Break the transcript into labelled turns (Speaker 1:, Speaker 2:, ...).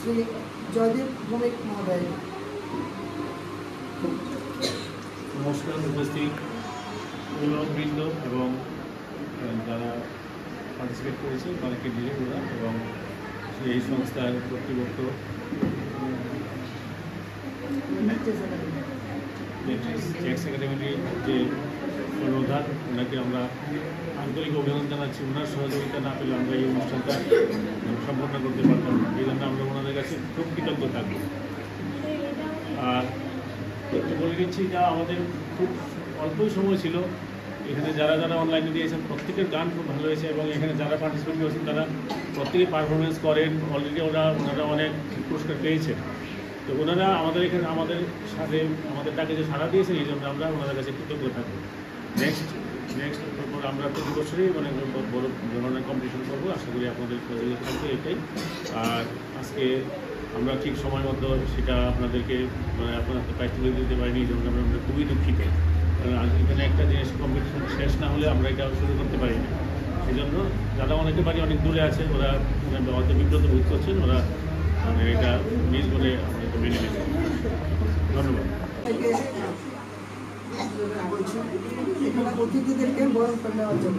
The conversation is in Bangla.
Speaker 1: श्री जयदेव भौमिक महोदय।
Speaker 2: नमस्कार उपस्थित অভিভাবকবৃন্দ এবং যারা পার্টিসিপেট করেছে তাদেরকে দিয়ে ওরা এবং এই সংস্থার কর্তৃপক্ষ চ্যাক্স একাডেমির যে কর্ণধার ওনাকে আমরা আন্তরিক অভিনন্দন জানাচ্ছি। ওনার সহযোগিতা না পেলে আমরা এই অনুষ্ঠানটা সম্পন্ন করতে পারতাম। এই জন্য আমরা ওনাদের কাছে খুব কৃতজ্ঞ থাকবো। আর একটু বলে দিচ্ছি যা আমাদের খুব অল্পই সময় ছিল, এখানে যারা যারা অনলাইনে দিয়েছেন প্রত্যেকের গান খুব ভালো হয়েছে এবং এখানে যারা পার্টিসিপেট করেছেন তারা প্রত্যেকে পারফরমেন্স করেন। অলরেডি ওনারা অনেক পুরস্কার পেয়েছেন। তো ওনারা আমাদের এখানে আমাদের সাথে আমাদের ডাকে যে সাড়া দিয়েছেন এই জন্য আমরা ওনাদের কাছে কৃতজ্ঞ থাকবো। নেক্সট আমরা প্রতি বছরই মানে বড় ধরনের কম্পিটিশন করবো। আশা করি আপনাদের সহযোগিতা থাকবে এটাই। আর আজকে আমরা ঠিক সময় মতো সেটা আপনাদেরকে মানে আপনাদের প্রায় তুলে দিতে পারিনি, এই জন্য আমরা খুবই দুঃখিত। এখানে একটা জিনিস কম্পিটিশন শেষ না হলে আমরা এটা শুরু করতে পারি না। সেই জন্য যারা অনেকে বাড়ি অনেক দূরে আছে ওরা হয়তো বিব্রত বোধ করছেন, ওরা মানে এটা নিজ বলে আমাদেরকে মেনে নেবে। ধন্যবাদ।
Speaker 1: এখানে অতিথিদেরকে বরণ করে নেওয়ার জন্য